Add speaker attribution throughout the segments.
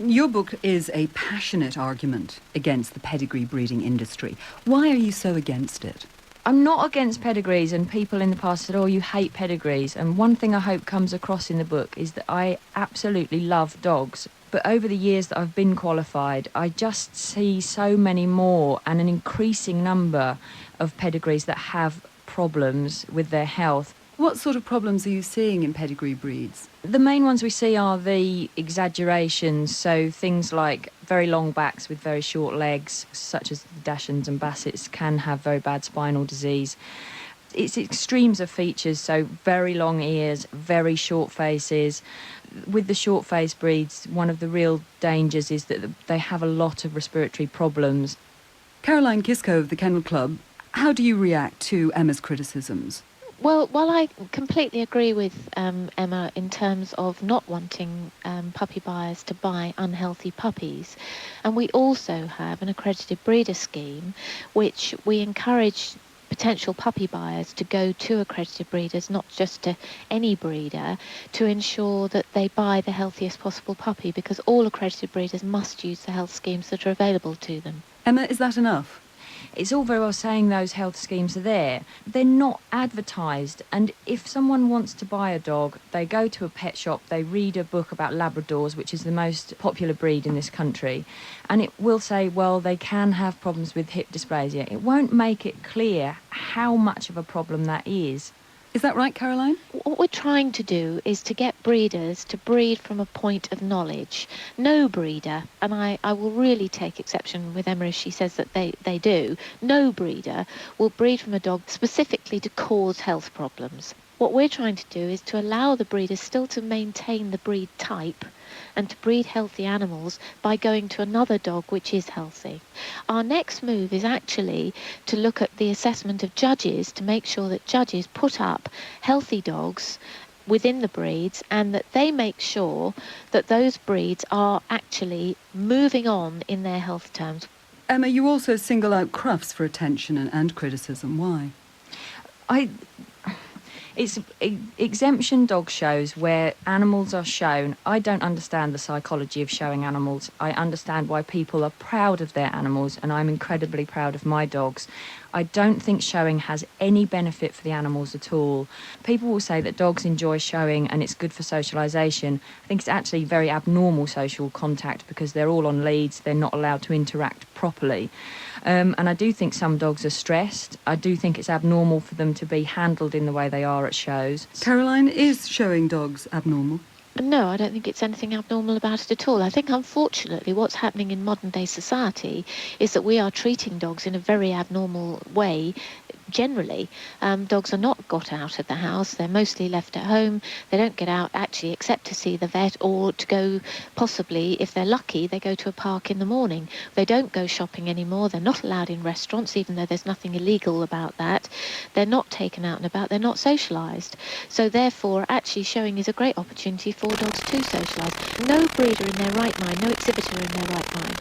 Speaker 1: Your book is a passionate argument against the pedigree breeding industry. Why are you so against it?
Speaker 2: I'm not against pedigrees, and people in the past said, oh, you hate pedigrees. And one thing I hope comes across in the book is that I absolutely love dogs. But over the years that I've been qualified, I just see so many more and an increasing number of pedigrees that have problems with their health.
Speaker 1: What sort of problems are you seeing in pedigree breeds?
Speaker 2: The main ones we see are the exaggerations, so things like very long backs with very short legs, such as the Dachshunds and Bassets, can have very bad spinal disease. It's extremes of features, so very long ears, very short faces. With the short face breeds, one of the real dangers is that they have a lot of respiratory problems.
Speaker 1: Caroline Kisko of the Kennel Club, how do you react to Emma's criticisms?
Speaker 3: Well, while I completely agree with Emma in terms of not wanting puppy buyers to buy unhealthy puppies, and we also have an accredited breeder scheme which we encourage potential puppy buyers to go to accredited breeders, not just to any breeder, to ensure that they buy the healthiest possible puppy, because all accredited breeders must use the health schemes that are available to them.
Speaker 1: Emma, is that enough?
Speaker 2: It's all very well saying those health schemes are there. They're not advertised, and if someone wants to buy a dog, they go to a pet shop, they read a book about Labradors, which is the most popular breed in this country, and it will say, well, they can have problems with hip dysplasia. It won't make it clear how much of a problem that is.
Speaker 1: Is that right, Caroline?
Speaker 3: What we're trying to do is to get breeders to breed from a point of knowledge. No breeder, and I will really take exception with Emma if she says that they do, no breeder will breed from a dog specifically to cause health problems. What we're trying to do is to allow the breeders still to maintain the breed type and to breed healthy animals by going to another dog which is healthy. Our next move is actually to look at the assessment of judges to make sure that judges put up healthy dogs within the breeds and that they make sure that those breeds are actually moving on in their health terms.
Speaker 1: Emma, you also single out Crufts for attention and criticism. Why?
Speaker 2: It's exemption dog shows where animals are shown. I don't understand the psychology of showing animals. I understand why people are proud of their animals, and I'm incredibly proud of my dogs. I don't think showing has any benefit for the animals at all. People will say that dogs enjoy showing and it's good for socialisation. I think it's actually very abnormal social contact because they're all on leads, they're not allowed to interact properly. And I do think some dogs are stressed. I do think it's abnormal for them to be handled in the way they are at shows.
Speaker 1: Caroline, is showing dogs abnormal?
Speaker 3: No, I don't think it's anything abnormal about it at all. I think, unfortunately, what's happening in modern-day society is that we are treating dogs in a very abnormal way. Generally, dogs are not got out of the house. They're mostly left at home. They don't get out actually except to see the vet or to go, possibly, if they're lucky, they go to a park in the morning. They don't go shopping anymore. They're not allowed in restaurants, even though there's nothing illegal about that. They're not taken out and about. They're not socialised. So therefore, actually showing is a great opportunity for dogs to socialise. No breeder in their right mind, no exhibitor in their right mind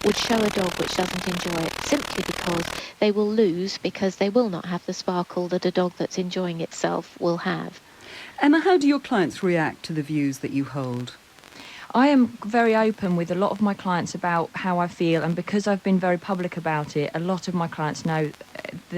Speaker 3: would show a dog which doesn't enjoy it, simply because they will lose, because they will not have the sparkle that a dog that's enjoying itself will have.
Speaker 1: Emma, how do your clients react to the views that you hold?
Speaker 2: I am very open with a lot of my clients about how I feel, and because I've been very public about it, a lot of my clients know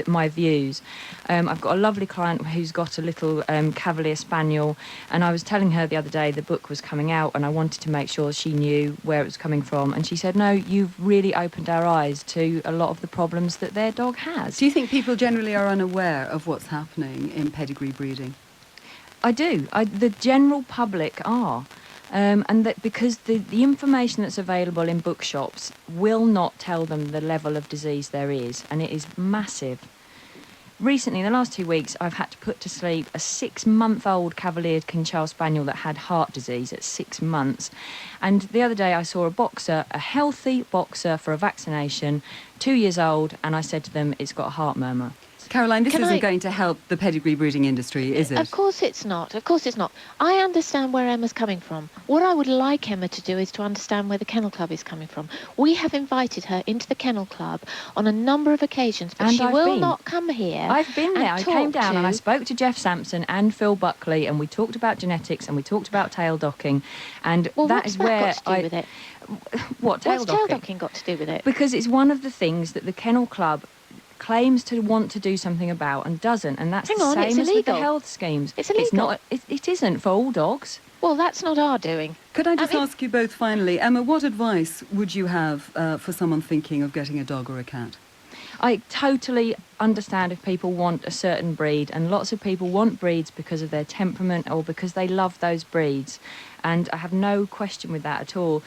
Speaker 2: my views. I've got a lovely client who's got a little Cavalier Spaniel, and I was telling her the other day the book was coming out and I wanted to make sure she knew where it was coming from, and she said, no, you've really opened our eyes to a lot of the problems that their dog has.
Speaker 1: Do you think people generally are unaware of what's happening in pedigree breeding?
Speaker 2: I do. The general public are. And that because the information that's available in bookshops will not tell them the level of disease there is, and it is massive. Recently, in the last 2 weeks, I've had to put to sleep a 6-month-old Cavalier King Charles Spaniel that had heart disease at 6 months. And the other day I saw a boxer, a healthy boxer for a vaccination, 2 years old, and I said to them, it's got a heart murmur.
Speaker 1: Caroline, this
Speaker 3: Can
Speaker 1: isn't
Speaker 3: I-
Speaker 1: going to help the pedigree breeding industry, is it?
Speaker 3: Of course it's not. Of course it's not. I understand where Emma's coming from. What I would like Emma to do is to understand where the Kennel Club is coming from. We have invited her into the Kennel Club on a number of occasions, but
Speaker 2: And
Speaker 3: she
Speaker 2: I've
Speaker 3: will
Speaker 2: been.
Speaker 3: not come here.
Speaker 2: I've been there. I
Speaker 3: and
Speaker 2: came
Speaker 3: talk
Speaker 2: down and I
Speaker 3: to-
Speaker 2: spoke to Jeff Sampson and Phil Buckley, and we talked about genetics and we talked about tail docking, and
Speaker 3: Well,
Speaker 2: that
Speaker 3: what's
Speaker 2: is
Speaker 3: that
Speaker 2: where
Speaker 3: got to do with it?
Speaker 2: What tail
Speaker 3: What's
Speaker 2: docking?
Speaker 3: tail docking got to do with it?
Speaker 2: Because it's one of the things that the Kennel Club claims to want to do something about and doesn't, and that's
Speaker 3: Hang
Speaker 2: the
Speaker 3: on,
Speaker 2: same
Speaker 3: it's
Speaker 2: as with the
Speaker 3: illegal.
Speaker 2: health schemes.
Speaker 3: It's illegal.
Speaker 2: not. It isn't for all dogs.
Speaker 3: Well, that's not our doing.
Speaker 1: Could I just
Speaker 3: mean-
Speaker 1: ask you both finally, Emma, what advice would you have for someone thinking of getting a dog or a cat?
Speaker 2: I totally understand if people want a certain breed, and lots of people want breeds because of their temperament or because they love those breeds, and I have no question with that at all.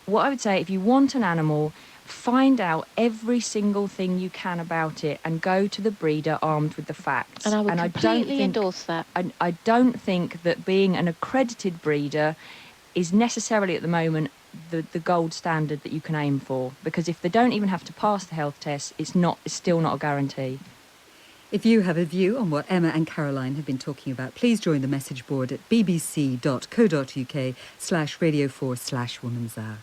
Speaker 2: What I would say, if you want an animal, find out every single thing you can about it and go to the breeder armed with the facts.
Speaker 3: And I would
Speaker 2: don't
Speaker 3: completely
Speaker 2: think-
Speaker 3: endorse that.
Speaker 2: I don't think that being an accredited breeder is necessarily at the moment the gold standard that you can aim for, because if they don't even have to pass the health test, it's still not a guarantee.
Speaker 1: If you have a view on what Emma and Caroline have been talking about, please join the message board at bbc.co.uk/radio4/Woman's Hour.